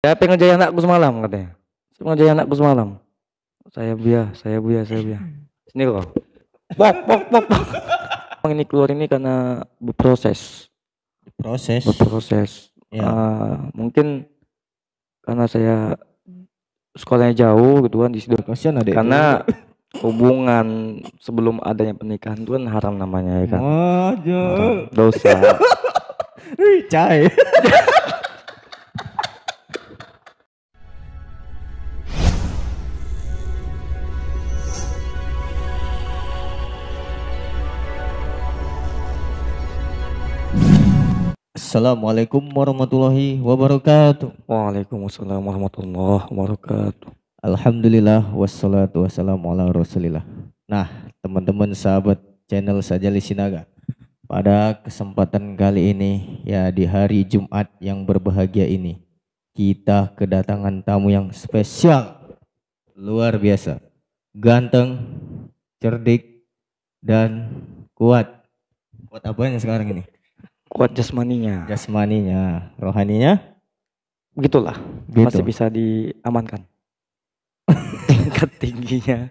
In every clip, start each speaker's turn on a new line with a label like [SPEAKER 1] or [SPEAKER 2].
[SPEAKER 1] Siapa yang ngerjain anakku semalam katanya. Siapa yang ngerjain anakku semalam? Saya Buya. Sini kok. Pok. Ini keluar ini karena berproses.
[SPEAKER 2] Berproses. Ya.
[SPEAKER 1] Mungkin karena saya sekolahnya jauh gitu kan di situ.
[SPEAKER 2] Kasihan adek
[SPEAKER 1] Karena hubungan sebelum adanya pernikahan itu kan haram namanya ya kan. Haram, dosa.
[SPEAKER 2] Cai. Assalamualaikum warahmatullahi wabarakatuh.
[SPEAKER 1] Waalaikumsalam warahmatullahi wabarakatuh.
[SPEAKER 2] Alhamdulillah wassalatu wassalamu ala rasulillah. Nah, teman-teman sahabat channel Sajali Sinaga, pada kesempatan kali ini ya di hari Jumat yang berbahagia ini, kita kedatangan tamu yang spesial, luar biasa, ganteng, cerdik, dan kuat. Kuat apanya sekarang ini?
[SPEAKER 1] Kuat jasmaninya.
[SPEAKER 2] Rohaninya
[SPEAKER 1] Begitulah.
[SPEAKER 2] gitu.
[SPEAKER 1] Masih bisa diamankan. Tingkat tingginya.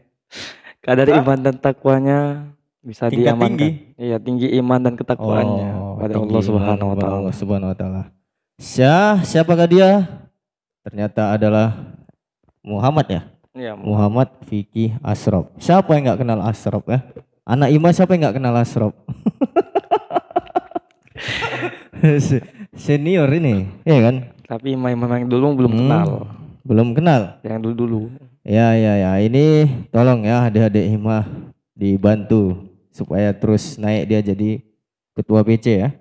[SPEAKER 1] Kadar iman dan takwanya bisa
[SPEAKER 2] Tingkat
[SPEAKER 1] diamankan.
[SPEAKER 2] tinggi.
[SPEAKER 1] Iya, tinggi iman dan ketakwaannya pada Allah Subhanahu wa taala.
[SPEAKER 2] Allah Subhanahu wa taala. Siapakah dia? Ternyata adalah Muhammad ya?
[SPEAKER 1] Iya,
[SPEAKER 2] Muhammad Fikih Ashraf. Siapa yang enggak kenal Ashraf ya? Anak Iman siapa yang enggak kenal Ashraf? Senior ini, ya kan?
[SPEAKER 1] Tapi memang dulu belum kenal.
[SPEAKER 2] Belum kenal.
[SPEAKER 1] Yang dulu.
[SPEAKER 2] Ya. Ini tolong ya adik-adik Himah dibantu supaya terus naik dia jadi ketua PC ya.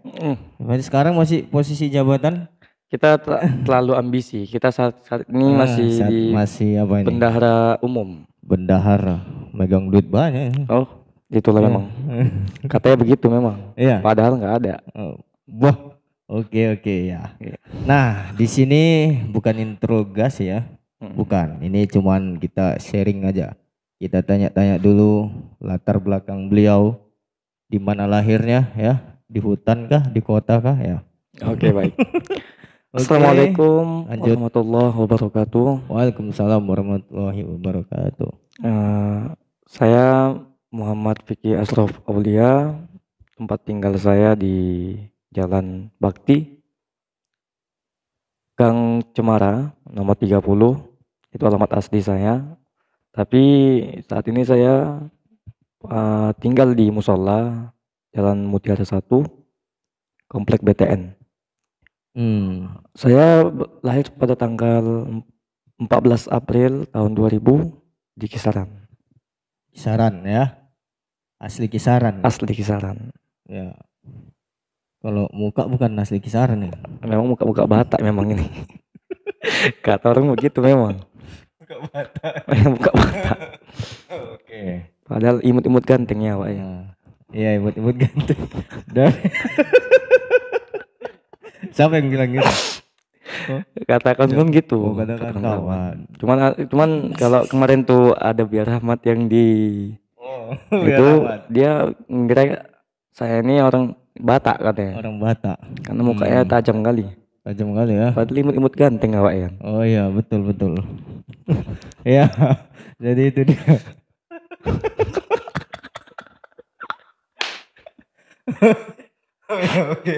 [SPEAKER 2] Sekarang masih posisi jabatan.
[SPEAKER 1] Kita terlalu ambisi. Kita saat ini masih apa ini? Bendahara umum.
[SPEAKER 2] Bendahara, megang duit banyak.
[SPEAKER 1] Oh, itulah memang. Katanya begitu memang.
[SPEAKER 2] Iya.
[SPEAKER 1] Padahal nggak ada.
[SPEAKER 2] Wah, oke ya. Nah, di sini bukan interogasi ya. Bukan, ini cuman kita sharing aja. Kita tanya-tanya dulu latar belakang beliau, di mana lahirnya ya, di hutan kah, di kota kah ya.
[SPEAKER 1] Oke, baik. Assalamualaikum warahmatullahi wabarakatuh.
[SPEAKER 2] Waalaikumsalam warahmatullahi wabarakatuh.
[SPEAKER 1] Saya Muhammad Fikih Ashraf Aulia. Tempat tinggal saya di Jalan Bakti, Gang Cemara, nomor 30. Itu alamat asli saya. Tapi saat ini saya tinggal di musola Jalan Mutiara 1, Komplek BTN. Saya lahir pada tanggal 14 April tahun 2000 di Kisaran.
[SPEAKER 2] Kisaran ya? Asli Kisaran?
[SPEAKER 1] Asli Kisaran.
[SPEAKER 2] Ya. Kalau muka bukan asli Kisaran ya?
[SPEAKER 1] Memang muka Batak memang ini. Kata orang begitu memang.
[SPEAKER 2] Muka Batak.
[SPEAKER 1] Muka Batak.
[SPEAKER 2] Oke.
[SPEAKER 1] Padahal imut-imut ganteng ya, Pak ya.
[SPEAKER 2] Iya, imut-imut ganteng. Siapa yang bilang gitu?
[SPEAKER 1] Katakan gitu.
[SPEAKER 2] Katakan kawan.
[SPEAKER 1] Cuman kalau kemarin tuh ada Biar Rahmat yang di itu dia ngira saya ini orang Batak katanya.
[SPEAKER 2] Orang Batak.
[SPEAKER 1] Karena mukanya tajam kali.
[SPEAKER 2] Tajam kali ya.
[SPEAKER 1] Padahal imut-imut ganteng awak ya.
[SPEAKER 2] Oh iya, betul. Iya. Jadi itu dia. Oke.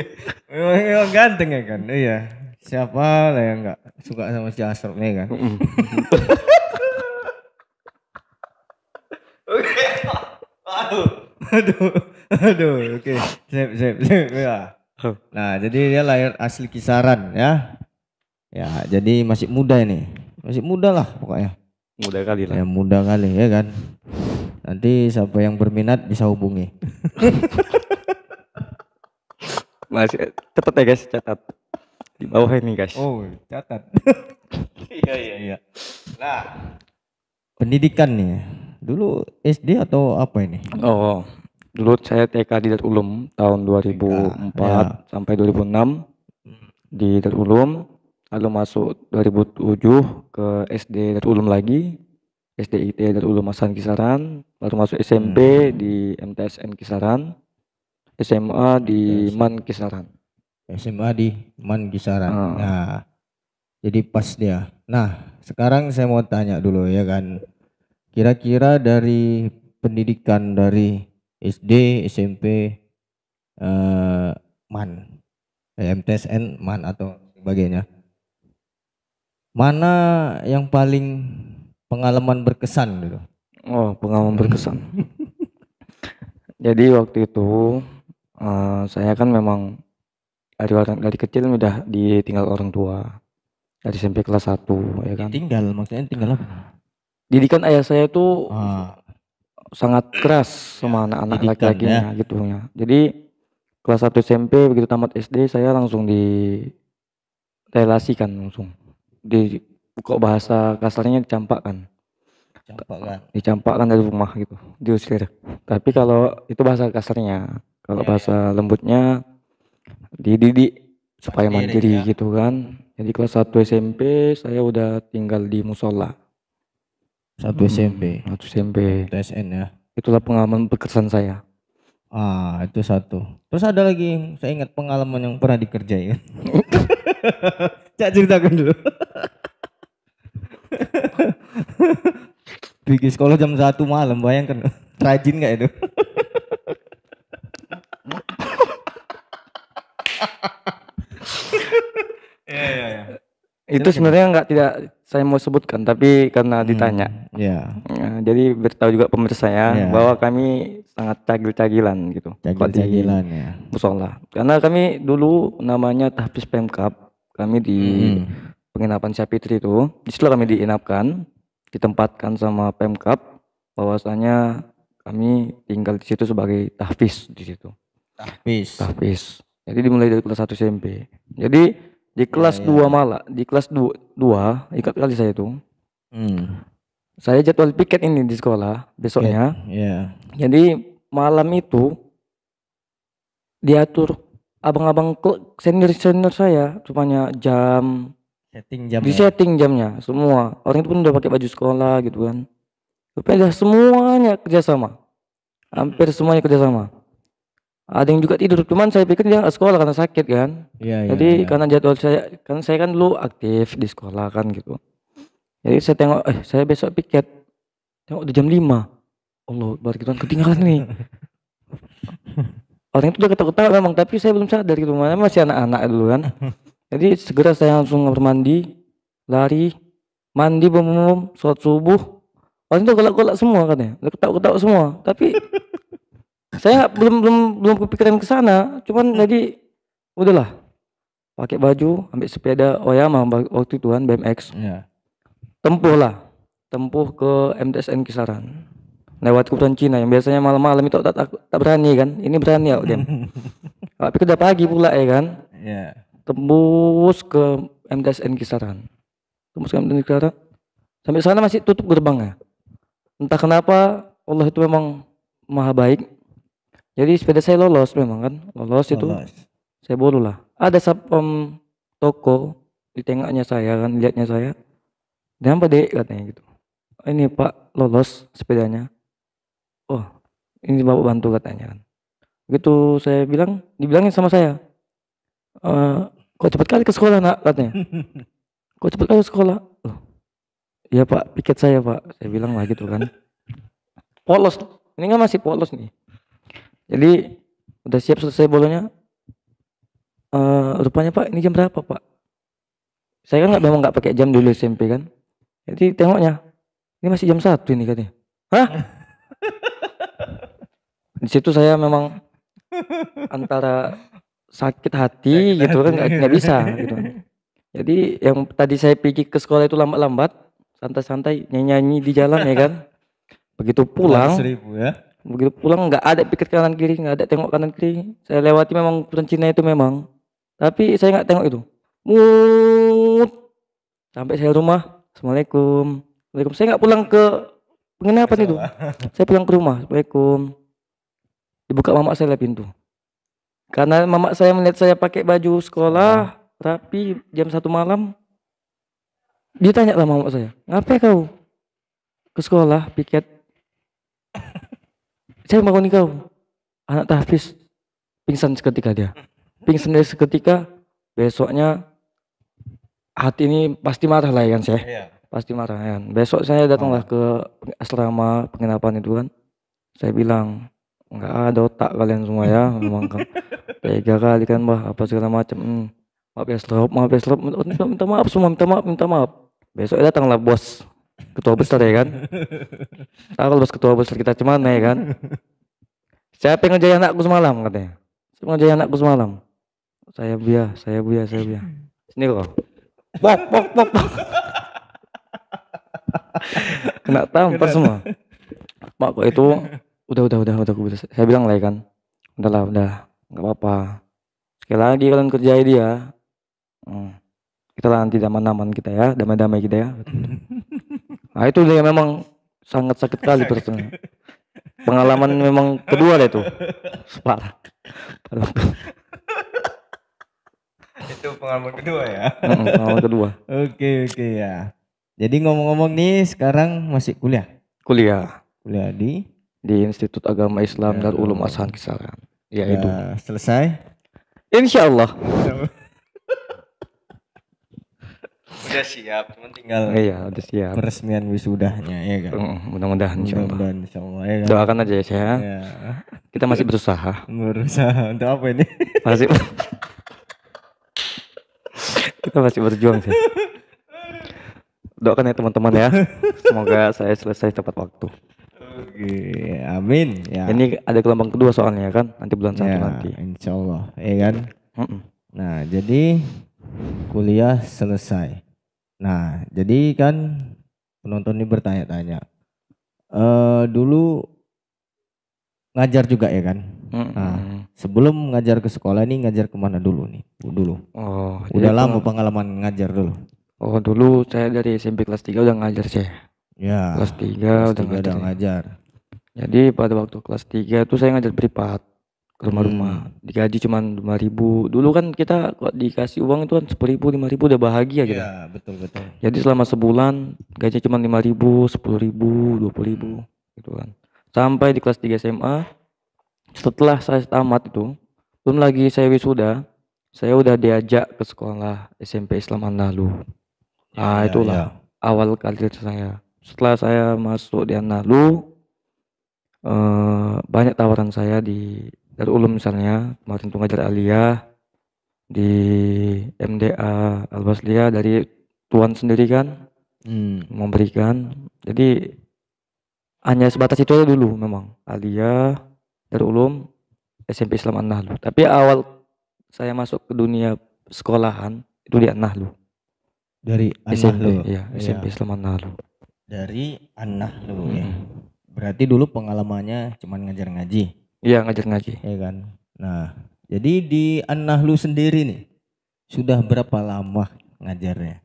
[SPEAKER 2] Memang ganteng ya kan? Iya. Siapa lah yang enggak suka sama si Ashraf nih kan? Oke. Aduh. Oke. Sip ya. Nah, jadi dia lahir asli Kisaran ya. Ya, jadi masih muda ini. Masih muda lah pokoknya.
[SPEAKER 1] Muda kali lah.
[SPEAKER 2] Ya, muda kali ya kan. Nanti siapa yang berminat bisa hubungi.
[SPEAKER 1] Masih cepet ya guys, catat. Di bawah ini guys.
[SPEAKER 2] Oh, catat. Iya. Nah, pendidikan nih. Dulu SD atau apa ini?
[SPEAKER 1] Oh, dulu saya TK di Darul Ulum tahun 2004 sampai 2006 di Darul Ulum, lalu masuk 2007 ke SD Darul Ulum lagi, SDIT Darul Ulum Hasan Kisaran, lalu masuk SMP di MTSN Kisaran, SMA di MAN Kisaran.
[SPEAKER 2] SMA di MAN Kisaran. Nah, Jadi pas dia. Nah, sekarang saya mau tanya dulu ya kan. Kira-kira dari pendidikan dari SD, SMP, eh, MAN, MTSN, MAN atau sebagainya. Mana yang paling pengalaman berkesan gitu?
[SPEAKER 1] Oh, pengalaman berkesan. Jadi waktu itu saya kan memang dari kecil udah ditinggal orang tua dari SMP kelas 1 ya kan.
[SPEAKER 2] Tinggal, maksudnya tinggal apa?
[SPEAKER 1] Didikan ayah saya tuh
[SPEAKER 2] Ah,
[SPEAKER 1] sangat keras sama
[SPEAKER 2] ya,
[SPEAKER 1] anak-anak
[SPEAKER 2] pendidikan ya.
[SPEAKER 1] laki-lakinya gitu ya. Jadi kelas 1 SMP begitu tamat SD saya langsung direlasikan langsung. Di kok bahasa kasarnya dicampakkan.
[SPEAKER 2] Campak kan.
[SPEAKER 1] Dicampakkan dari rumah gitu, diusir. Tapi kalau itu bahasa kasarnya. Kalau
[SPEAKER 2] Ya, ya.
[SPEAKER 1] bahasa lembutnya dididik supaya
[SPEAKER 2] Mandiri
[SPEAKER 1] mandiri
[SPEAKER 2] ya.
[SPEAKER 1] gitu kan. Jadi kelas 1 SMP saya udah tinggal di musola.
[SPEAKER 2] Satu SMP,
[SPEAKER 1] 1 SMP.
[SPEAKER 2] MTSN ya.
[SPEAKER 1] Itulah pengalaman berkesan saya.
[SPEAKER 2] Ah, itu satu. Terus ada lagi yang saya ingat pengalaman yang pernah dikerjain. Cak ceritakan dulu. Pergi sekolah jam 1 malam, bayangkan. Rajin nggak itu? Iya, iya, iya.
[SPEAKER 1] Itu sebenarnya tidak saya mau sebutkan, tapi karena ditanya.
[SPEAKER 2] Ya,
[SPEAKER 1] Ya, jadi beritahu juga pemirsa ya
[SPEAKER 2] ya.
[SPEAKER 1] bahwa kami sangat cagil-cagilan gitu kalau di
[SPEAKER 2] Cagil-cagilan ya.
[SPEAKER 1] musola. Karena kami dulu namanya tahfiz Pemkab, kami di penginapan Syafitri itu. Di situ kami diinapkan, ditempatkan sama Pemkab bahwasanya kami tinggal di situ sebagai tahfiz di situ.
[SPEAKER 2] Tahfiz.
[SPEAKER 1] Tahfiz. Jadi dimulai dari kelas 1 SMP. Jadi di kelas 2 malah, di kelas 2 ikat kali saya itu. Saya jadwal piket ini di sekolah besoknya.
[SPEAKER 2] Iya.
[SPEAKER 1] Jadi malam itu diatur abang-abang senior saya rupanya jam
[SPEAKER 2] Setting jam
[SPEAKER 1] di
[SPEAKER 2] ya.
[SPEAKER 1] setting jamnya semua. Orang itu pun udah pakai baju sekolah gitu kan. Rupanya semuanya kerjasama. Hampir semuanya kerjasama. Ada yang juga tidur, cuman saya pikir dia nggak sekolah karena sakit kan.
[SPEAKER 2] Iya,
[SPEAKER 1] Jadi
[SPEAKER 2] iya.
[SPEAKER 1] karena jadwal saya kan dulu aktif di sekolah kan gitu. Jadi saya tengok, saya besok piket. Tengok udah jam 5. Allah, baru kita ketinggalan nih. Orang itu udah ketawa-ketawa memang, tapi saya belum sadar gitu. Mana masih anak-anak dulu kan. Jadi segera saya langsung kamar mandi, lari, mandi bom, sholat subuh. Orang itu golak-golak semua katanya, udah ketawa-ketawa semua. Tapi saya belum kepikiran ke sana. Cuman jadi udahlah, pakai baju, ambil sepeda Oyama waktu itu kan BMX.
[SPEAKER 2] Iya.
[SPEAKER 1] Tempuh ke MTSN Kisaran. Lewat kebutuhan Cina yang biasanya malam-malam itu tak berani kan. Ini berani ya dia. Tapi udah pagi pula ya kan.
[SPEAKER 2] Iya.
[SPEAKER 1] Tembus ke MTSN Kisaran. Tembus ke MTSN Kisaran. Sampai sana masih tutup gerbangnya. Entah kenapa Allah itu memang maha baik. Jadi sepeda saya lolos memang kan. Lolos itu. Saya bolu lah. Ada satpam toko di tengahnya saya kan, lihatnya saya. Dan apa dek katanya gitu. Ini Pak lolos sepedanya. Oh, ini bapak bantu katanya kan. Begitu saya dibilangin sama saya, kok cepat kali ke sekolah nak katanya. Kok cepat kali ke sekolah? Oh, iya Pak, piket saya Pak. Saya bilang lah gitu kan. Polos, ini kan masih polos nih. Jadi udah siap selesai bolonya. Rupanya Pak, ini jam berapa Pak? Saya kan memang nggak pakai jam dulu SMP kan. Jadi tengoknya, ini masih jam 1 ini katanya. Hah? Di situ saya memang antara sakit hati gitu kan, nggak bisa gitu. Jadi yang tadi saya pergi ke sekolah itu lambat-lambat, santai-santai nyanyi di jalan ya kan. Begitu pulang, begitu pulang nggak ada pikir kanan kiri, nggak ada tengok kanan kiri. Saya lewati memang peran Cina itu memang, tapi saya nggak tengok itu. Mut sampai saya rumah, assalamualaikum, waalaikumsalam. Saya nggak pulang ke penginapan itu, saya pulang ke rumah, assalamualaikum. Dibuka mama saya pintu. Karena mama saya melihat saya pakai baju sekolah rapi jam 1 malam. Dia tanya lah mama saya, ngapain kau ke sekolah piket? Saya bangun kau. Anak tahfiz. Pingsan seketika dia. Pingsan dari seketika. Besoknya hati ini pasti marah lah ya kan saya.
[SPEAKER 2] Iya.
[SPEAKER 1] Pasti marah ya kan. Besok saya datanglah ke asrama penginapan itu kan. Saya bilang, nggak ada otak kalian semua ya, memang kan tega kali kan bah apa segala macam. Maaf ya Slop, maaf ya Slop, minta maaf semua, minta maaf. Besok datanglah bos ketua besar ya kan. Tahu kalau bos ketua besar kita cuman ya kan. Siapa yang ngerjain anakku semalam katanya. Siapa yang ngerjain anakku semalam? Saya Buya. Sini kok. Pok. Kena tampar semua. Mak kok itu udah aku bilang. Saya bilang lah ya kan. Udah nggak apa-apa. Sekali lagi kalian kerjai dia. Kita lah nanti aman-aman kita ya, damai-damai kita ya. Nah itu dia memang sangat sakit kali terusnya. Pengalaman memang kedua deh tuh. Parah.
[SPEAKER 2] Itu pengalaman kedua ya.
[SPEAKER 1] Pengalaman kedua.
[SPEAKER 2] Oke ya. Jadi ngomong-ngomong nih sekarang masih kuliah
[SPEAKER 1] Kuliah
[SPEAKER 2] di
[SPEAKER 1] Institut Agama Islam Darul Ulum Ashan Kisaran. Ya itu.
[SPEAKER 2] Selesai.
[SPEAKER 1] Insya Allah.
[SPEAKER 2] Udah siap, cuman tinggal
[SPEAKER 1] udah siap.
[SPEAKER 2] Peresmian wisudanya ya kan.
[SPEAKER 1] Mudah-mudahan insya Allah ya kan. Doakan aja ya saya. Ya. Kita masih berusaha.
[SPEAKER 2] Untuk apa ini?
[SPEAKER 1] Masih. Kita masih berjuang sih. Doakan ya teman-teman ya. Semoga saya selesai tepat waktu.
[SPEAKER 2] Oke, amin ya.
[SPEAKER 1] Ini ada gelombang kedua soalnya kan, nanti bulan 1 nanti.
[SPEAKER 2] Insya Allah, ya kan. Nah, jadi kuliah selesai. Nah, jadi kan penonton ini bertanya-tanya. Dulu ngajar juga ya kan. Nah, sebelum ngajar ke sekolah ini ngajar kemana dulu nih?
[SPEAKER 1] Oh,
[SPEAKER 2] udah lama pengalaman ngajar dulu.
[SPEAKER 1] Oh, dulu saya dari SMP kelas 3 udah ngajar sih.
[SPEAKER 2] Ya.
[SPEAKER 1] Kelas 3 udah ngajar. Jadi pada waktu kelas 3 tuh saya ngajar privat ke rumah-rumah. Digaji cuma 5.000. Dulu kan kita kok dikasih uang itu kan 10.000, 5.000 udah bahagia gitu.
[SPEAKER 2] Iya, betul.
[SPEAKER 1] Jadi selama sebulan gaji cuma 5.000, 10.000, 20.000 gitu kan. Sampai di kelas 3 SMA. Setelah saya tamat itu, belum lagi saya wisuda, saya udah diajak ke sekolah SMP Islam An-Nahlu. Nah, itulah awal karir saya. Setelah saya masuk di An-Nahlu, banyak tawaran saya di Darul Ulum misalnya, kemarin tuh ngajar aliyah di MDA Al-Wasliyah dari tuan sendiri kan memberikan. Jadi hanya sebatas itu aja dulu memang, aliyah, Darul Ulum, SMP Islam An-Nahlu. Tapi awal saya masuk ke dunia sekolahan itu di An-Nahlu.
[SPEAKER 2] Dari An-Nahlu.
[SPEAKER 1] Iya, SMP Islam An-Nahlu.
[SPEAKER 2] Dari An-Nahlu ya. Berarti dulu pengalamannya cuman ngajar ngaji.
[SPEAKER 1] Iya, ngajar ngaji.
[SPEAKER 2] Iya kan. Nah, jadi di An-Nahlu sendiri nih sudah berapa lama ngajarnya?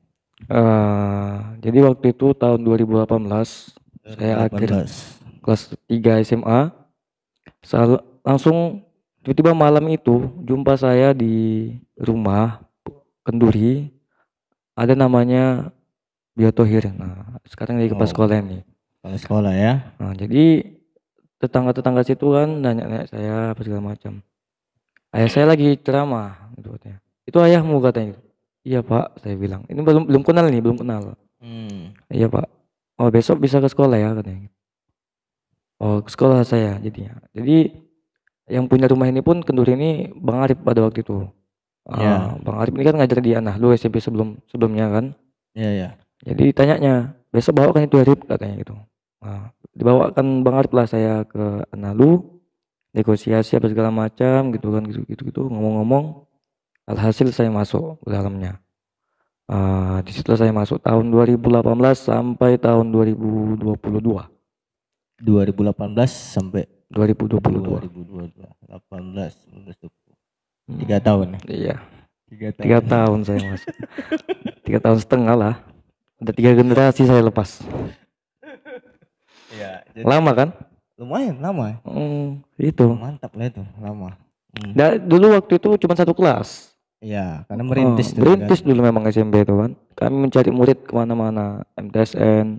[SPEAKER 1] Jadi waktu itu tahun 2018 saya akhir kelas 3 SMA. Langsung tiba-tiba malam itu jumpa saya di rumah Kenduri, ada namanya Biotohir. Nah, sekarang lagi kepala sekolah nih.
[SPEAKER 2] Kepala sekolah ya.
[SPEAKER 1] Nah, jadi tetangga-tetangga situ kan nanya-nanya saya apa segala macam. Ayah saya lagi ceramah gitu katanya. Itu ayahmu katanya. Iya Pak, saya bilang. Ini belum kenal nih, belum kenal. Iya Pak. Oh, besok bisa ke sekolah ya katanya. Oh, ke sekolah saya jadinya. Jadi yang punya rumah ini pun Kenduri ini Bang Arif pada waktu itu. Bang Arif ini kan ngajar di An-Nahlu SMP sebelumnya kan.
[SPEAKER 2] Iya.
[SPEAKER 1] Jadi tanyanya, besok bawakan itu Arif katanya gitu. Nah, dibawakan Bang Arif lah saya ke An-Nahlu, negosiasi apa segala macam gitu kan, gitu ngomong-ngomong. Alhasil saya masuk ke dalamnya. Di situ saya masuk tahun 2018 sampai tahun 2022.
[SPEAKER 2] 2018 sampai
[SPEAKER 1] 2022.
[SPEAKER 2] 18, 19, 3 tahun.
[SPEAKER 1] Iya. 3 tahun saya masuk. 3 tahun setengah lah. Ada 3 generasi saya lepas.
[SPEAKER 2] Iya.
[SPEAKER 1] Lama kan?
[SPEAKER 2] Lumayan lama.
[SPEAKER 1] Itu.
[SPEAKER 2] Mantap lah itu, lama.
[SPEAKER 1] Dulu waktu itu cuma 1 kelas.
[SPEAKER 2] Iya, karena merintis
[SPEAKER 1] dulu memang SMP itu kan. Kami mencari murid kemana-mana, MTSN,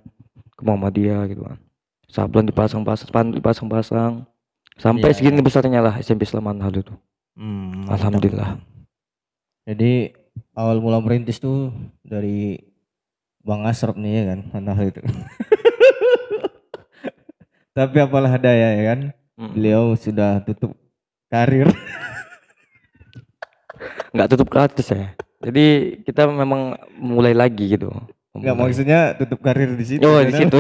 [SPEAKER 1] ke Muhammadiyah gitu kan. Sablon dipasang-pasang, sampai segini besarnya lah SMP Islam An-Nahlu itu. Alhamdulillah.
[SPEAKER 2] Jadi awal mula merintis tuh dari Bang Asrop nih ya kan, anak itu. Tapi apalah daya ya kan, beliau sudah tutup karir.
[SPEAKER 1] Nggak tutup kasus ya. Jadi kita memang mulai lagi gitu.
[SPEAKER 2] Nggak,
[SPEAKER 1] Memulai.
[SPEAKER 2] maksudnya tutup karir di situ.
[SPEAKER 1] Oh,
[SPEAKER 2] Ya
[SPEAKER 1] di
[SPEAKER 2] kan?
[SPEAKER 1] situ.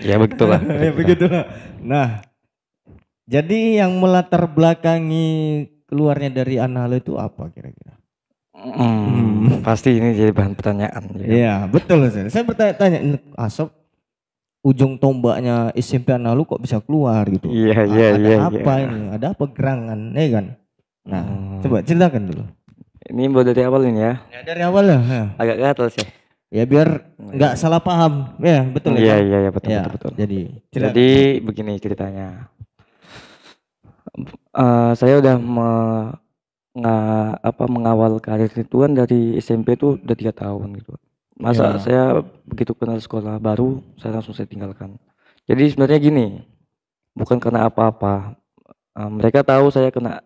[SPEAKER 1] Ya begitulah
[SPEAKER 2] Ya
[SPEAKER 1] kira-kira.
[SPEAKER 2] begitulah. Nah, jadi yang melatar belakangi keluarnya dari Anhalo itu apa kira-kira?
[SPEAKER 1] Pasti ini jadi bahan pertanyaan ya kan.
[SPEAKER 2] Iya, betul. Saya bertanya-tanya, Asop, ujung tombaknya SMP Anhalo kok bisa keluar gitu?
[SPEAKER 1] Iya, iya,
[SPEAKER 2] Ada
[SPEAKER 1] iya, iya.
[SPEAKER 2] apa ini? Ada apa gerangan, ya kan? Nah,
[SPEAKER 1] Hmm,
[SPEAKER 2] coba ceritakan dulu.
[SPEAKER 1] ini mulai dari awal ini ya.
[SPEAKER 2] Ya dari awal ya.
[SPEAKER 1] Agak gatel sih.
[SPEAKER 2] Ya biar nggak salah paham. Ya, betul ya,
[SPEAKER 1] Iya,
[SPEAKER 2] Bang?
[SPEAKER 1] iya, iya, betul,
[SPEAKER 2] Ya,
[SPEAKER 1] betul, betul.
[SPEAKER 2] jadi
[SPEAKER 1] Jadi
[SPEAKER 2] silakan.
[SPEAKER 1] begini ceritanya. Saya udah mengawal karir itu kan dari SMP tuh udah 3 tahun gitu. Masa
[SPEAKER 2] Ya.
[SPEAKER 1] saya begitu kenal sekolah baru, saya tinggalkan. Jadi sebenarnya gini, bukan karena apa-apa. Mereka tahu saya kena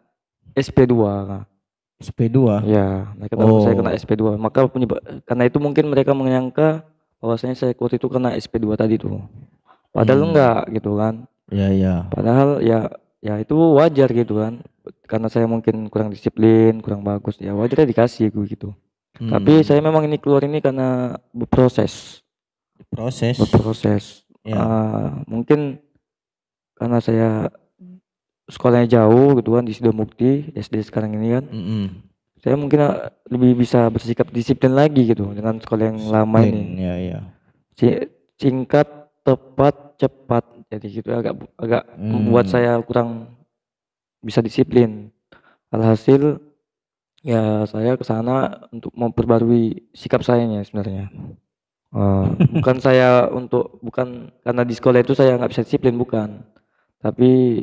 [SPEAKER 1] SP2.
[SPEAKER 2] SP2.
[SPEAKER 1] Ya, mereka tahu saya kena
[SPEAKER 2] Oh,
[SPEAKER 1] SP2. Maka karena itu mungkin mereka menyangka bahwasanya saya keluar itu kena SP2 tadi tuh. Padahal
[SPEAKER 2] hmm.
[SPEAKER 1] enggak gitu kan.
[SPEAKER 2] Ya, ya.
[SPEAKER 1] Padahal ya itu wajar gitu kan. Karena saya mungkin kurang disiplin, kurang bagus, ya wajar dikasih gue gitu. Tapi saya
[SPEAKER 2] Hmm.
[SPEAKER 1] memang ini keluar ini karena berproses,
[SPEAKER 2] Proses.
[SPEAKER 1] berproses.
[SPEAKER 2] Ya.
[SPEAKER 1] Mungkin karena saya sekolahnya jauh gitu kan di Sidomukti SD sekarang ini kan.
[SPEAKER 2] Mm-mm.
[SPEAKER 1] Saya mungkin lebih bisa bersikap disiplin lagi gitu dengan sekolah yang lama
[SPEAKER 2] Disiplin,
[SPEAKER 1] ini.
[SPEAKER 2] ya, ya.
[SPEAKER 1] Singkat, tepat, cepat. Jadi gitu agak agak membuat
[SPEAKER 2] Hmm.
[SPEAKER 1] saya kurang bisa disiplin. Alhasil ya saya ke sana untuk memperbarui sikap saya sebenarnya. Bukan saya bukan karena di sekolah itu saya nggak bisa disiplin, bukan. Tapi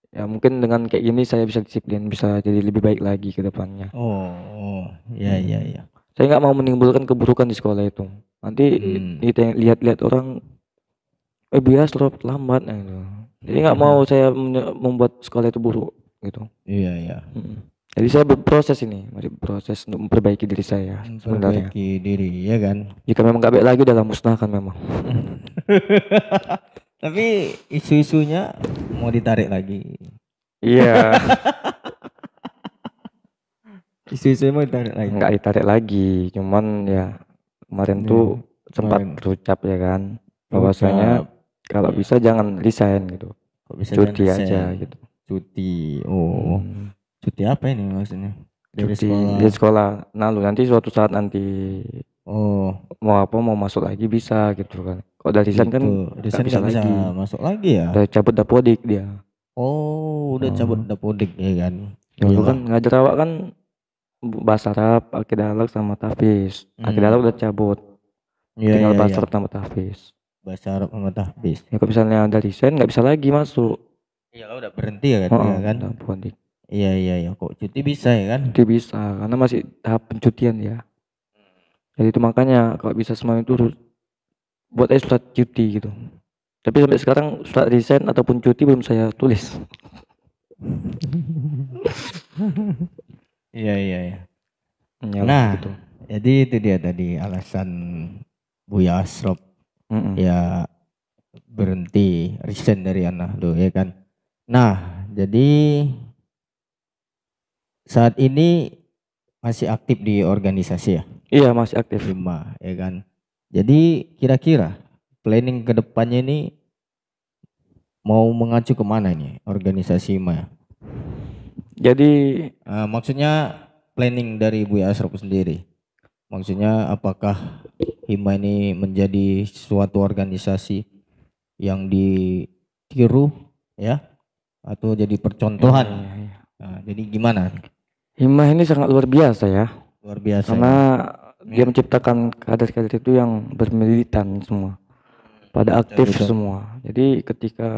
[SPEAKER 1] ya mungkin dengan kayak gini saya bisa disiplin, bisa jadi lebih baik lagi ke depannya.
[SPEAKER 2] Oh, ya, ya,
[SPEAKER 1] Hmm.
[SPEAKER 2] ya.
[SPEAKER 1] Saya nggak mau menimbulkan keburukan di sekolah itu. Nanti
[SPEAKER 2] Hmm.
[SPEAKER 1] lihat-lihat orang, bias lambat gitu. Jadi nggak mau saya membuat sekolah itu buruk gitu.
[SPEAKER 2] Iya, ya.
[SPEAKER 1] Jadi saya berproses ini, masih berproses untuk memperbaiki diri saya sebenarnya.
[SPEAKER 2] Memperbaiki diri, ya kan?
[SPEAKER 1] Jika memang nggak baik lagi dalam musnahkan memang.
[SPEAKER 2] Tapi isu-isunya mau ditarik lagi.
[SPEAKER 1] Iya,
[SPEAKER 2] Isu-isunya mau ditarik lagi.
[SPEAKER 1] nggak ditarik lagi. Cuman ya kemarin tuh
[SPEAKER 2] Nih,
[SPEAKER 1] sempat
[SPEAKER 2] kemarin
[SPEAKER 1] berucap ya kan, bahwasanya
[SPEAKER 2] ucap,
[SPEAKER 1] kalau
[SPEAKER 2] ya.
[SPEAKER 1] bisa jangan resign gitu,
[SPEAKER 2] Kok bisa jangan
[SPEAKER 1] cuti aja
[SPEAKER 2] desain?
[SPEAKER 1] gitu.
[SPEAKER 2] Cuti. Oh,
[SPEAKER 1] Hmm,
[SPEAKER 2] cuti apa ini maksudnya? Dari
[SPEAKER 1] cuti
[SPEAKER 2] sekolah.
[SPEAKER 1] di sekolah. Nah, lu nanti suatu saat nanti
[SPEAKER 2] Oh,
[SPEAKER 1] mau masuk lagi bisa gitu kan. Kalau dari resign kan
[SPEAKER 2] gitu.
[SPEAKER 1] nggak
[SPEAKER 2] Desain
[SPEAKER 1] bisa
[SPEAKER 2] nggak bisa
[SPEAKER 1] lagi.
[SPEAKER 2] masuk lagi ya?
[SPEAKER 1] Udah cabut dapodik dia.
[SPEAKER 2] Oh, udah cabut
[SPEAKER 1] Oh,
[SPEAKER 2] dapodik ya kan?
[SPEAKER 1] dulu kan
[SPEAKER 2] Iyalah.
[SPEAKER 1] ngajar awak kan bahasa Arab, Akidah sama Tahfiz. Akidah
[SPEAKER 2] Hmm.
[SPEAKER 1] udah cabut,
[SPEAKER 2] Iya,
[SPEAKER 1] tinggal
[SPEAKER 2] iya,
[SPEAKER 1] bahasa
[SPEAKER 2] iya.
[SPEAKER 1] Arab sama Tahfiz.
[SPEAKER 2] Bahasa Arab sama tahfiz.
[SPEAKER 1] Ya kalau misalnya ada resign nggak bisa lagi masuk.
[SPEAKER 2] Iyalah, udah berhenti ya kan?
[SPEAKER 1] Heeh,
[SPEAKER 2] Ya kan?
[SPEAKER 1] dapodik.
[SPEAKER 2] Iya, iya, iya. Kok cuti bisa ya kan?
[SPEAKER 1] Jadi bisa karena masih tahap pencutian ya. Jadi itu makanya kalau bisa semuanya itu buat aja surat cuti gitu. Tapi sampai sekarang surat resign ataupun cuti belum saya tulis.
[SPEAKER 2] Iya, iya, iya.
[SPEAKER 1] Iyalah
[SPEAKER 2] Nah,
[SPEAKER 1] gitu.
[SPEAKER 2] jadi itu dia tadi alasan Buya Asrop
[SPEAKER 1] Mm-mm.
[SPEAKER 2] ya berhenti resign dari anak lo ya kan. Nah, jadi saat ini masih aktif di organisasi ya,
[SPEAKER 1] Iya masih aktif.
[SPEAKER 2] Hima ya kan. Jadi kira-kira planning ke depannya ini mau mengacu kemana ini organisasi Hima ya?
[SPEAKER 1] Jadi
[SPEAKER 2] Maksudnya planning dari Buya Asrop sendiri. Maksudnya apakah Hima ini menjadi suatu organisasi yang ditiru ya atau jadi percontohan?
[SPEAKER 1] iya, iya.
[SPEAKER 2] Nah, jadi gimana?
[SPEAKER 1] Himah ini sangat luar biasa ya.
[SPEAKER 2] Luar biasa
[SPEAKER 1] Karena
[SPEAKER 2] ya.
[SPEAKER 1] dia menciptakan kader-kader itu yang bermilitan semua, pada
[SPEAKER 2] Betul,
[SPEAKER 1] aktif
[SPEAKER 2] betul.
[SPEAKER 1] semua. Jadi ketika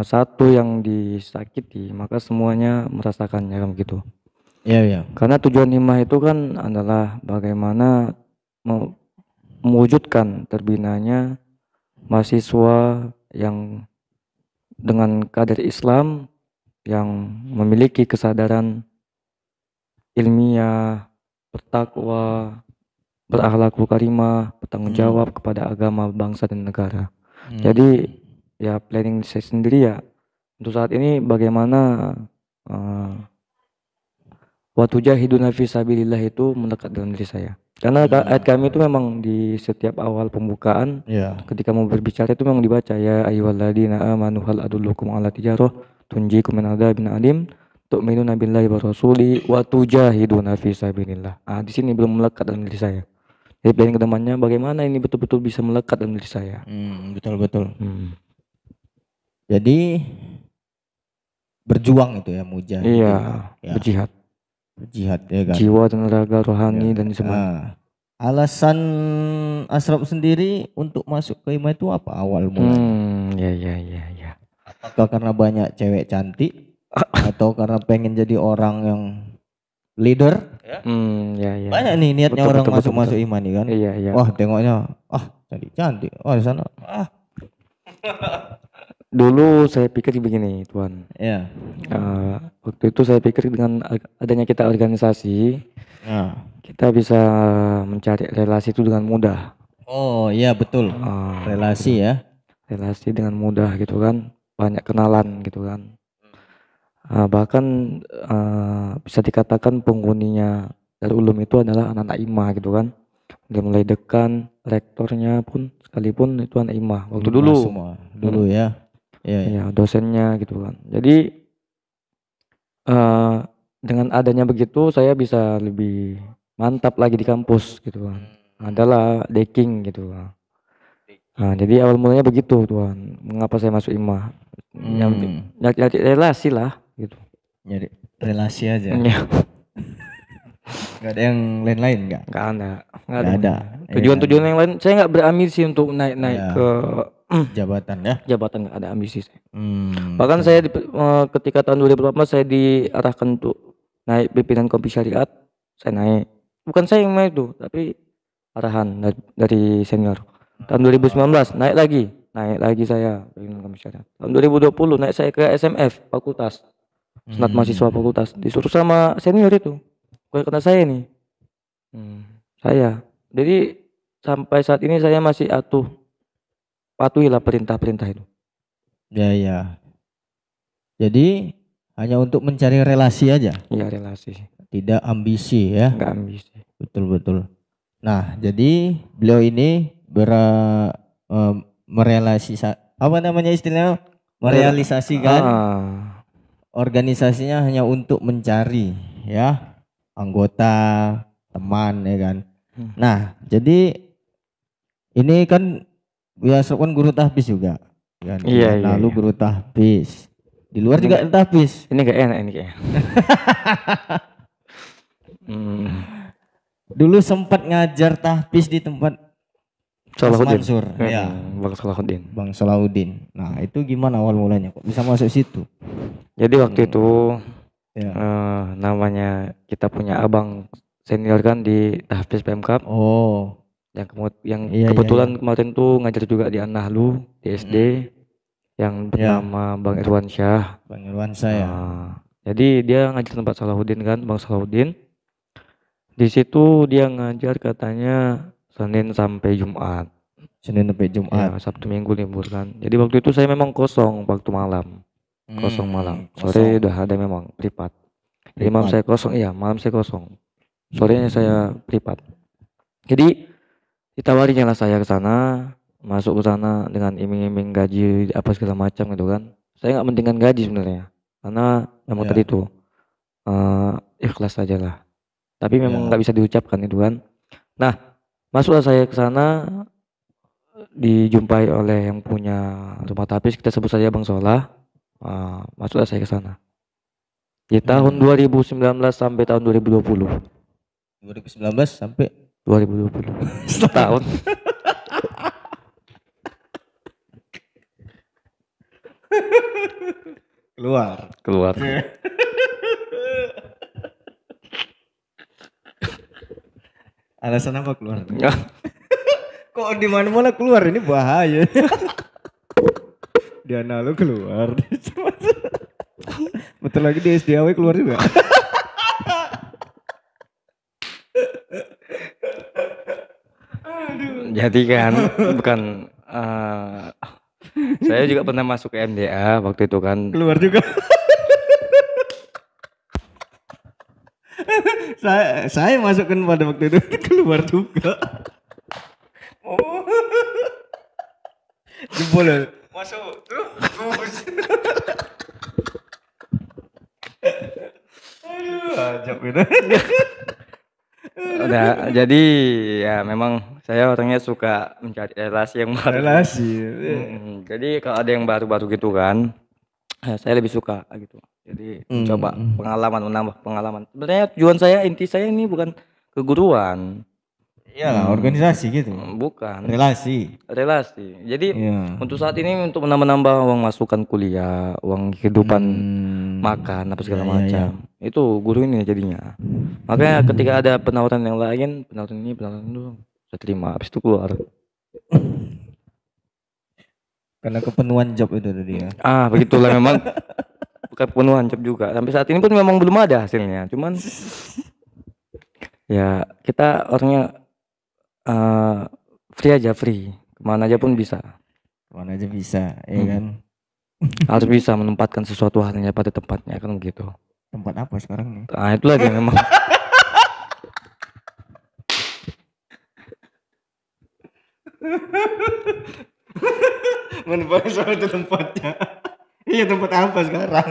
[SPEAKER 1] satu yang disakiti, maka semuanya merasakannya kan gitu.
[SPEAKER 2] Iya, iya.
[SPEAKER 1] Karena tujuan himah itu kan adalah bagaimana mewujudkan terbinanya mahasiswa yang dengan kader Islam yang memiliki kesadaran ilmiah, bertakwa, berakhlakul karimah, bertanggung jawab kepada agama, bangsa dan negara. Jadi ya planning saya sendiri ya untuk saat ini bagaimana watujahiduna fi sabilillah itu melekat dalam diri saya. Karena ayat kami itu memang di setiap awal pembukaan ketika mau berbicara itu memang dibaca ya ayyuhalladzina amanu hal adullukum ala tijarah tunjikum min adzabin alim tu'minuna billahi wa rasuli wa tujahiduna fi sabilillah. Di sini belum melekat dalam diri saya. Jadi planning kedepannya bagaimana ini betul-betul bisa melekat dalam diri saya.
[SPEAKER 2] Betul. Jadi berjuang itu ya mujahid.
[SPEAKER 1] Iya,
[SPEAKER 2] ya. Berjihad ya kan.
[SPEAKER 1] Jiwa dan raga rohani dan semua.
[SPEAKER 2] Alasan Asraf sendiri untuk masuk ke IMA itu apa awal mulanya?
[SPEAKER 1] Ya.
[SPEAKER 2] Apakah karena banyak cewek cantik atau karena pengen jadi orang yang leader?
[SPEAKER 1] Ya.
[SPEAKER 2] Banyak nih niatnya orang masuk IMA nih kan.
[SPEAKER 1] Iya.
[SPEAKER 2] Wah tengoknya, cantik. Oh di sana.
[SPEAKER 1] Dulu saya pikir begini Tuan.
[SPEAKER 2] Iya.
[SPEAKER 1] Waktu itu saya pikir dengan adanya kita organisasi, kita bisa mencari relasi itu dengan mudah.
[SPEAKER 2] Oh iya betul. Relasi ya.
[SPEAKER 1] Relasi dengan mudah gitu kan, banyak kenalan gitu kan. Bahkan bisa dikatakan penghuninya Darul Ulum itu adalah anak-anak IMA gitu kan. Dia mulai dekan, rektornya pun sekalipun itu anak IMA waktu dulu.
[SPEAKER 2] Semua dulu ya.
[SPEAKER 1] Iya, dosennya gitu kan. Jadi dengan adanya begitu saya bisa lebih mantap lagi di kampus gitu kan. Adalah decking gitu kan. Jadi awal mulanya begitu Tuan. Mengapa saya masuk IMA? Nyari relasi lah gitu.
[SPEAKER 2] Nyari relasi aja.
[SPEAKER 1] Iya.
[SPEAKER 2] Gak ada yang lain-lain nggak?
[SPEAKER 1] Nggak ada. Tujuan-tujuan yang lain saya nggak berambisi untuk naik ke
[SPEAKER 2] jabatan ya.
[SPEAKER 1] Jabatan nggak ada ambisi saya. Bahkan saya ketika tahun 2018 saya diarahkan untuk naik pimpinan komisi syariat, saya naik. Bukan saya yang naik itu, tapi arahan dari senior. Tahun 2019 naik lagi saya pimpinan komisi syariat. Tahun 2020 naik saya ke SMF fakultas. Senat mahasiswa fakultas disuruh sama senior itu. Bukan kata saya nih. Saya. Jadi sampai saat ini saya masih patuhilah perintah-perintah itu.
[SPEAKER 2] Ya. Jadi hanya untuk mencari relasi aja.
[SPEAKER 1] Iya, relasi.
[SPEAKER 2] Tidak ambisi ya.
[SPEAKER 1] Enggak ambisi.
[SPEAKER 2] Betul. Nah, jadi beliau ini merealisasikan organisasinya hanya untuk mencari ya anggota, teman ya kan. Nah, jadi ini kan biasa kan guru tahfiz juga kan.
[SPEAKER 1] Iya.
[SPEAKER 2] Lalu guru tahfiz. Di luar juga tahfiz.
[SPEAKER 1] Ini gak enak ini kayaknya.
[SPEAKER 2] Dulu sempat ngajar tahfiz di tempat
[SPEAKER 1] Salahuddin.
[SPEAKER 2] Mansur. Ya. Bang Salahuddin. Nah, itu gimana awal mulanya kok bisa masuk situ?
[SPEAKER 1] Jadi waktu itu namanya kita punya abang senior kan di tahfiz PMK. Yang kebetulan kemarin tuh ngajar juga di An-Nahlu di SD yang bernama Bang Irwan Syah.
[SPEAKER 2] Ya.
[SPEAKER 1] Jadi dia ngajar tempat Salahuddin kan, Bang Salahuddin. Di situ dia ngajar katanya Senin sampai Jumat. Ya, Sabtu Minggu libur kan. Jadi waktu itu saya memang kosong waktu malam. Kosong malam. Sore udah ada memang privat. Jadi malam saya kosong, malam saya kosong. Sorenya saya privat. Jadi ditawarinya lah saya ke sana, masuk ke sana dengan iming-iming gaji apa segala macam gitu kan. Saya nggak pentingkan gaji sebenarnya, karena memang tadi itu ikhlas saja lah. Tapi memang nggak bisa diucapkan itu kan. Nah, masuklah saya ke sana, dijumpai oleh yang punya rumah tahfiz, kita sebut saja Bang Solah. Masuklah saya ke sana. Di tahun 2019 sampai tahun 2020.
[SPEAKER 2] 2019 sampai
[SPEAKER 1] 2020 setahun. Keluar.
[SPEAKER 2] Alasan apa keluar? Kok di mana-mana keluar, ini bahaya. Diana lu keluar. Betul lagi di SDAW keluar juga.
[SPEAKER 1] Jadi kan bukan saya juga pernah masuk ke MDA waktu itu kan.
[SPEAKER 2] Keluar juga. saya masukkan pada waktu itu keluar juga. Oh. Jebol masuk terus. Aduh, ajab itu.
[SPEAKER 1] Udah, jadi ya memang saya orangnya suka mencari relasi yang baru.
[SPEAKER 2] Relasi.
[SPEAKER 1] Jadi kalau ada yang baru-baru gitu kan, saya lebih suka gitu. Jadi mencoba pengalaman, menambah pengalaman. Sebenarnya tujuan saya, inti saya ini bukan keguruan.
[SPEAKER 2] Iyalah, organisasi gitu.
[SPEAKER 1] Bukan.
[SPEAKER 2] Relasi.
[SPEAKER 1] Jadi untuk saat ini untuk menambah uang masukan kuliah, uang kehidupan, makan apa segala macam. Itu guru ini jadinya. Makanya ketika ada penawaran yang lain, penawaran itu saya terima, habis itu keluar.
[SPEAKER 2] Karena kepenuhan job itu tadi ya.
[SPEAKER 1] Begitulah memang. Bukan kepenuhan job juga. Sampai saat ini pun memang belum ada hasilnya. Cuman ya kita orangnya free. Kemana aja pun bisa. Ya kan. Harus bisa menempatkan sesuatu halnya pada tempatnya kan gitu.
[SPEAKER 2] Tempat apa sekarang nih?
[SPEAKER 1] Itulah dia memang.
[SPEAKER 2] Menempatkan suatu tempatnya. Iya, tempat apa sekarang?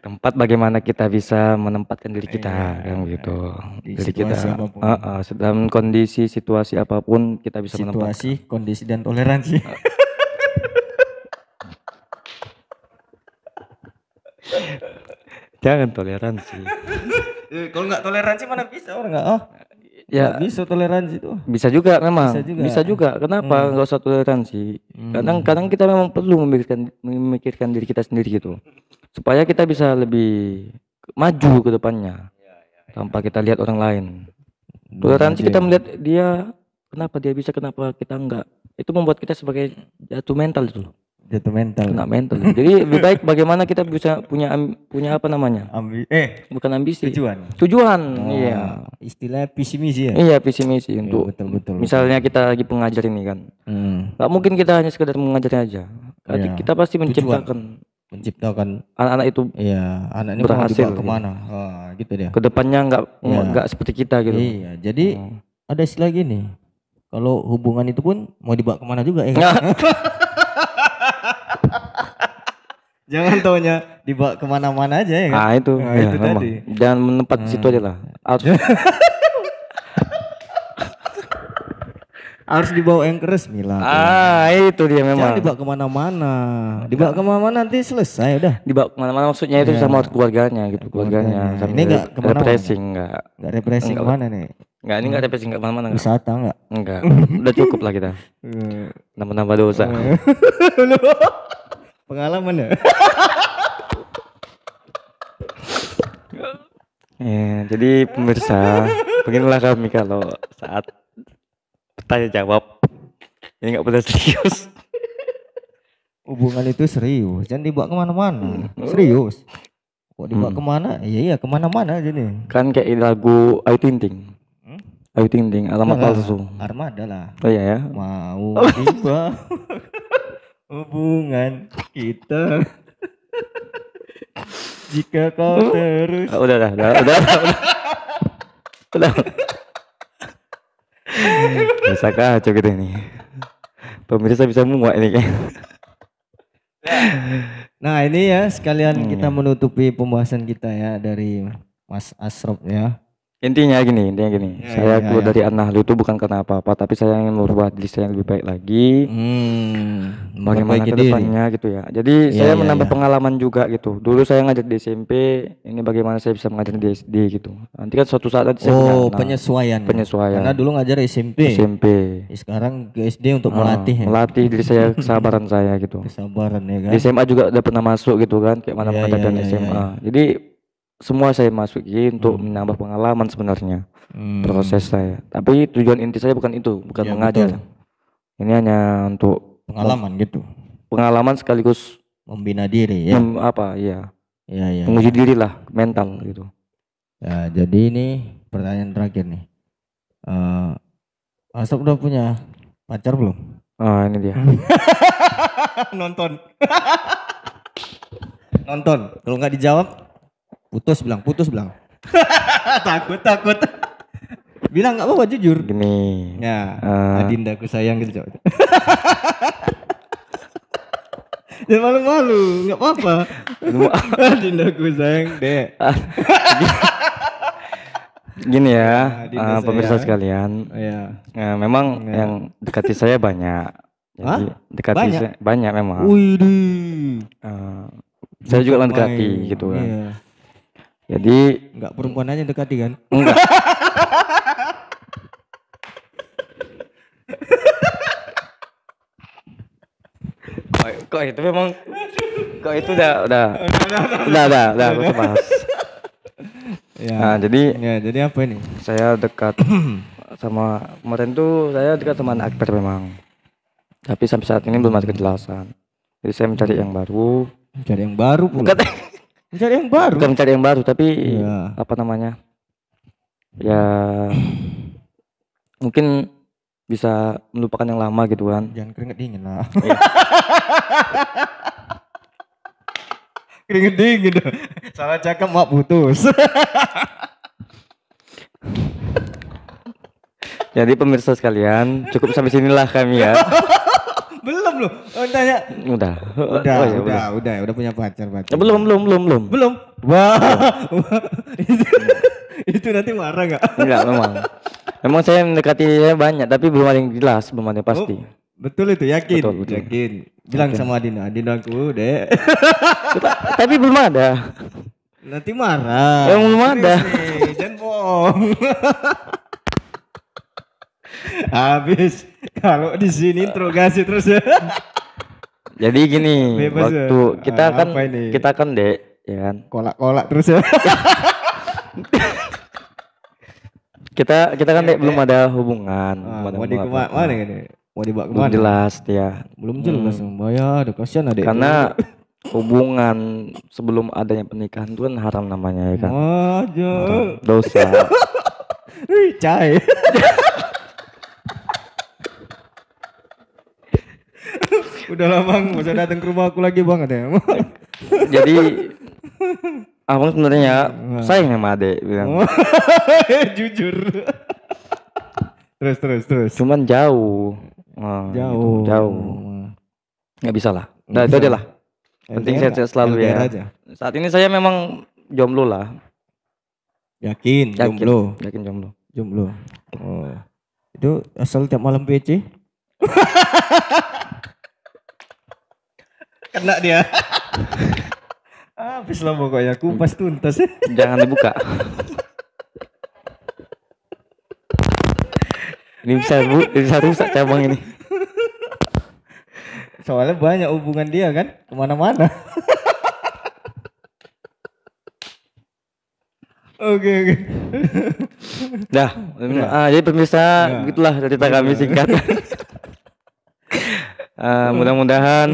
[SPEAKER 1] Tempat bagaimana kita bisa menempatkan diri kita kan gitu. Diri kita dalam kondisi situasi apapun kita bisa menempatkan.
[SPEAKER 2] Situasi, kondisi dan toleransi.
[SPEAKER 1] Jangan toleransi.
[SPEAKER 2] Kalau nggak toleransi mana bisa orang nggak?
[SPEAKER 1] Ya
[SPEAKER 2] bisa toleransi tuh.
[SPEAKER 1] Bisa juga memang. Bisa juga. Kenapa nggak usah toleransi? Kadang kita memang perlu memikirkan diri kita sendiri gitu, supaya kita bisa lebih maju ke depannya tanpa kita lihat orang lain. Toleransi kita melihat dia, kenapa dia bisa, kenapa kita enggak. Itu membuat kita sebagai jatuh mental itu. Kena mental. Jadi lebih baik bagaimana kita bisa punya apa namanya? Bukan ambisi. Tujuan. Iya.
[SPEAKER 2] Istilah visi misi ya.
[SPEAKER 1] Iya, visi misi untuk
[SPEAKER 2] betul.
[SPEAKER 1] Misalnya kita lagi pengajar ini kan. Nggak mungkin kita hanya sekedar mengajar aja. Kita pasti menciptakan anak-anak itu.
[SPEAKER 2] Iya, anaknya
[SPEAKER 1] berhasil
[SPEAKER 2] mau kemana? Gitu dia.
[SPEAKER 1] Kedepannya nggak seperti kita gitu.
[SPEAKER 2] Iya. Jadi ada istilah gini. Kalau hubungan itu pun mau dibawa kemana juga ya kan? Jangan taunya dibawa kemana-mana aja ya kan?
[SPEAKER 1] Itu. Itu tadi. Jangan menempat situ aja lah.
[SPEAKER 2] Harus dibawa yang resmi lah.
[SPEAKER 1] Itu dia memang.
[SPEAKER 2] Jangan dibawa kemana-mana. Dibawa kemana-mana nanti selesai udah.
[SPEAKER 1] Dibawa kemana-mana maksudnya itu sama keluarganya gitu, keluarganya.
[SPEAKER 2] Ini nggak kemana-mana.
[SPEAKER 1] Repressing nggak?
[SPEAKER 2] Nggak repressing mana nih?
[SPEAKER 1] Nggak, ini nggak repressing, nggak kemana-mana.
[SPEAKER 2] Wisata nggak?
[SPEAKER 1] Enggak. Udah cukup lah kita. Nambah-nambah dosa.
[SPEAKER 2] Pengalaman ya.
[SPEAKER 1] Jadi pemirsa, beginilah kami kalau saat tanya jawab ini nggak pernah serius.
[SPEAKER 2] Hubungan itu serius, jangan dibawa kemana-mana. Serius. Kok dibawa kemana? Iya kemana-mana aja nih.
[SPEAKER 1] Kan kayak lagu Ayu Ting Ting. Ayu Ting Ting, alamat palsu.
[SPEAKER 2] Armada lah.
[SPEAKER 1] Oh iya ya.
[SPEAKER 2] Mau dibawa hubungan kita. Jika kau terus.
[SPEAKER 1] Udah. Bisa kacau gitu ini. Pemirsa bisa muak ini kan.
[SPEAKER 2] Nah ini ya sekalian kita menutupi pembahasan kita ya dari Mas Asrop ya.
[SPEAKER 1] Intinya gini, saya keluar dari An-Nahl itu bukan karena apa-apa, tapi saya ingin merubah diri saya yang lebih baik lagi. Bagaimana ke depannya gitu ya. Jadi saya menambah pengalaman juga gitu. Dulu saya ngajar di SMP, ini bagaimana saya bisa mengajar di SD gitu. Nanti kan suatu saat nanti saya punya
[SPEAKER 2] penyesuaian.
[SPEAKER 1] Karena
[SPEAKER 2] dulu ngajar SMP. Sekarang ke SD untuk
[SPEAKER 1] melatih diri saya, kesabaran saya gitu.
[SPEAKER 2] Kesabaran ya kan.
[SPEAKER 1] Di SMA juga udah pernah masuk gitu kan, kayak mana pengadaan SMA. Jadi semua saya masuki untuk menambah pengalaman sebenarnya proses saya. Tapi tujuan inti saya bukan itu, bukan mengajar. Ini hanya untuk
[SPEAKER 2] pengalaman gitu.
[SPEAKER 1] pengalaman sekaligus
[SPEAKER 2] Membina diri ya.
[SPEAKER 1] Iya.
[SPEAKER 2] Iya.
[SPEAKER 1] Menguji diri lah, mental gitu.
[SPEAKER 2] Ya, jadi ini pertanyaan terakhir nih. Asap udah punya pacar belum?
[SPEAKER 1] Ini dia.
[SPEAKER 2] Nonton. Nonton. Kalau nggak dijawab, putus bilang. takut. Bilang nggak apa-apa, jujur.
[SPEAKER 1] Gini.
[SPEAKER 2] Ya, Adinda aku sayang gitu. Jangan malu-malu, nggak apa-apa. Adinda aku sayang, Dek.
[SPEAKER 1] Gini ya,
[SPEAKER 2] Adinda
[SPEAKER 1] pemirsa
[SPEAKER 2] sayang.
[SPEAKER 1] sekalian.
[SPEAKER 2] Iya.
[SPEAKER 1] Memang yang dekati saya banyak. Jadi dekati
[SPEAKER 2] Banyak?
[SPEAKER 1] saya banyak memang.
[SPEAKER 2] Widih.
[SPEAKER 1] Saya juga mendekati gitu kan.
[SPEAKER 2] Iya.
[SPEAKER 1] Jadi
[SPEAKER 2] Nggak perempuan aja dekati kan?
[SPEAKER 1] enggak. Kok itu memang itu udah aku bahas.
[SPEAKER 2] Ya.
[SPEAKER 1] Jadi
[SPEAKER 2] apa ini?
[SPEAKER 1] saya dekat sama kemarin tuh saya dekat sama anak aktor memang. Tapi sampai saat ini belum ada kejelasan. Jadi saya mencari yang baru.
[SPEAKER 2] Mencari yang baru pula. Mencari yang baru.
[SPEAKER 1] Bukan mencari yang baru tapi
[SPEAKER 2] Iya.
[SPEAKER 1] apa namanya? Ya mungkin bisa melupakan yang lama gitu kan.
[SPEAKER 2] Jangan keringet dingin lah.
[SPEAKER 1] Iya.
[SPEAKER 2] Keringet dingin dah. Salah cakap mak putus.
[SPEAKER 1] Jadi pemirsa sekalian, cukup sampai sinilah kami ya.
[SPEAKER 2] Belum loh. Oh, tanya.
[SPEAKER 1] Udah.
[SPEAKER 2] Udah punya pacar.
[SPEAKER 1] Belum.
[SPEAKER 2] Belum. Wah. Itu nanti marah nggak?
[SPEAKER 1] Enggak memang. Memang saya mendekati banyak tapi belum ada yang jelas, belum ada yang pasti.
[SPEAKER 2] Betul itu, yakin.
[SPEAKER 1] Betul.
[SPEAKER 2] Yakin. Bilang sama Adina aku, Dek.
[SPEAKER 1] Tapi belum ada.
[SPEAKER 2] Nanti marah.
[SPEAKER 1] Belum ada.
[SPEAKER 2] Jangan bohong. Habis kalau di sini interogasi terus ya.
[SPEAKER 1] Jadi gini,
[SPEAKER 2] Bebas
[SPEAKER 1] waktu
[SPEAKER 2] ya?
[SPEAKER 1] kita kan Dek, ya kan.
[SPEAKER 2] Kolak-kolak terus ya.
[SPEAKER 1] Kita kan Dek belum ada hubungan.
[SPEAKER 2] Mau di mana ini? Mau dibawa
[SPEAKER 1] Belum
[SPEAKER 2] kemana?
[SPEAKER 1] jelas ya.
[SPEAKER 2] Belum jelas. Bayar, ada kasihan adek.
[SPEAKER 1] Karena hubungan sebelum adanya pernikahan itu kan haram namanya ya kan.
[SPEAKER 2] Haram.
[SPEAKER 1] Dosa.
[SPEAKER 2] Cai. Udah lama nggak usah datang ke rumah aku lagi banget ya.
[SPEAKER 1] Jadi abang sebenarnya sayang sama adek bilang.
[SPEAKER 2] Jujur. Terus.
[SPEAKER 1] Cuman jauh.
[SPEAKER 2] Jauh.
[SPEAKER 1] Gitu, jauh. Nggak bisa lah. Nah itu aja lah. Penting sehat selalu ya.
[SPEAKER 2] Aja.
[SPEAKER 1] Saat ini saya memang jomblo lah.
[SPEAKER 2] Yakin jomblo.
[SPEAKER 1] Yakin jomblo.
[SPEAKER 2] Jomblo. Oh. Itu asal tiap malam PC. Kena dia. Habis lah pokoknya kupas tuntas.
[SPEAKER 1] Jangan dibuka. Ini bisa rusak cabang ini.
[SPEAKER 2] Soalnya banyak hubungan dia kan kemana-mana. Oke.
[SPEAKER 1] Dah, jadi pemirsa begitulah cerita kami singkat. Mudah-mudahan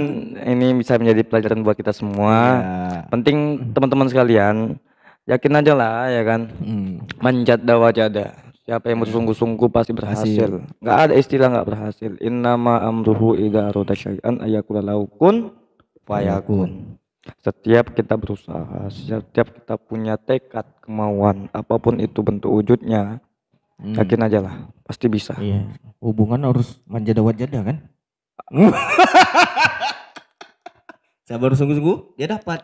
[SPEAKER 1] ini bisa menjadi pelajaran buat kita semua. Penting teman-teman sekalian, yakin aja lah ya kan. Manjat wajada. Siapa yang bersungguh-sungguh pasti berhasil. Nggak ada istilah nggak berhasil. Innama amruhu idza arada syai'an ayaqula lahu kun fayakun. Setiap kita berusaha, setiap kita punya tekad, kemauan, apapun itu bentuk wujudnya, yakin aja lah, pasti bisa.
[SPEAKER 2] Iya. Hubungan harus manjada wajada kan? Sabar sungguh-sungguh, dia dapat.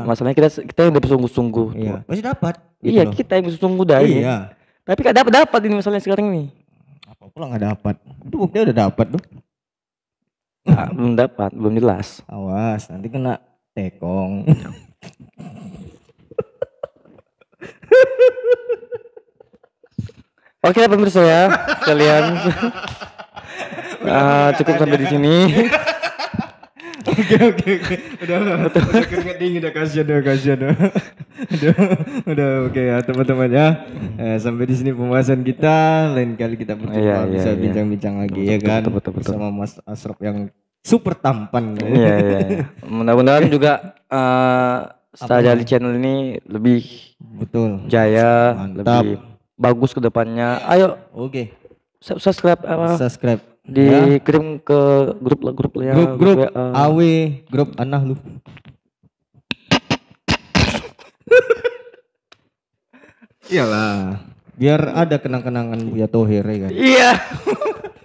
[SPEAKER 1] Masalahnya kita yang udah bersungguh-sungguh.
[SPEAKER 2] Iya, pasti dapat.
[SPEAKER 1] Iya, kita yang bersungguh dah ini.
[SPEAKER 2] Iya.
[SPEAKER 1] Tapi gak dapat ini masalahnya sekarang ini.
[SPEAKER 2] Apa pula nggak dapat? Itu buktinya udah dapat tuh.
[SPEAKER 1] Belum dapat, belum jelas.
[SPEAKER 2] Awas, nanti kena tekong.
[SPEAKER 1] Oke pemirsa ya, kalian cukup sampai di sini.
[SPEAKER 2] Oke. Udah keringet dingin, udah kasihan. Udah oke ya teman-teman ya. Sampai di sini pembahasan kita. Lain kali kita berjumpa bisa bincang-bincang lagi ya kan.
[SPEAKER 1] Betul.
[SPEAKER 2] Sama Mas Asraf yang super tampan.
[SPEAKER 1] Iya. Mudah-mudahan juga Sajali channel ini lebih
[SPEAKER 2] betul
[SPEAKER 1] jaya,
[SPEAKER 2] mantap,
[SPEAKER 1] lebih bagus ke depannya. Ayo
[SPEAKER 2] oke
[SPEAKER 1] subscribe
[SPEAKER 2] subscribe
[SPEAKER 1] dikirim ke grup ya,
[SPEAKER 2] grup AW grup anah lu. Iyalah biar ada kenang-kenangan Buya Tohir ya kan.
[SPEAKER 1] Iya.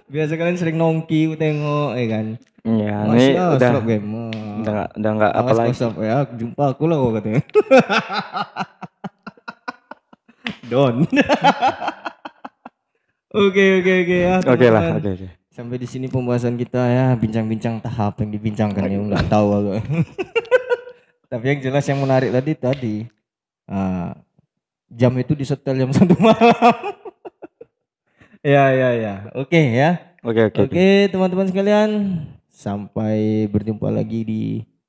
[SPEAKER 2] Biasa kalian sering nongki tengok ya kan.
[SPEAKER 1] Iya, ini udah enggak apa lagi.
[SPEAKER 2] Ya, jumpa aku lah katanya. Don. Oke ya.
[SPEAKER 1] Oke lah.
[SPEAKER 2] Sampai di sini pembahasan kita ya, bincang-bincang tahap yang dibincangkan ya nggak tahu aku. Tapi yang jelas yang menarik tadi jam itu disetel jam 1 malam. Ya. Oke ya. Oke teman-teman sekalian, sampai berjumpa lagi di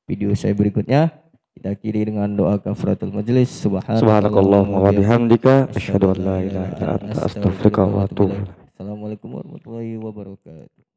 [SPEAKER 2] video saya berikutnya. Kita akhiri dengan doa kafaratul majelis.
[SPEAKER 1] Subhanakallahumma wa bihamdika asyhadu an la ilaha illa anta astaghfiruka wa atubu ilaik.
[SPEAKER 2] Assalamualaikum warahmatullahi wabarakatuh.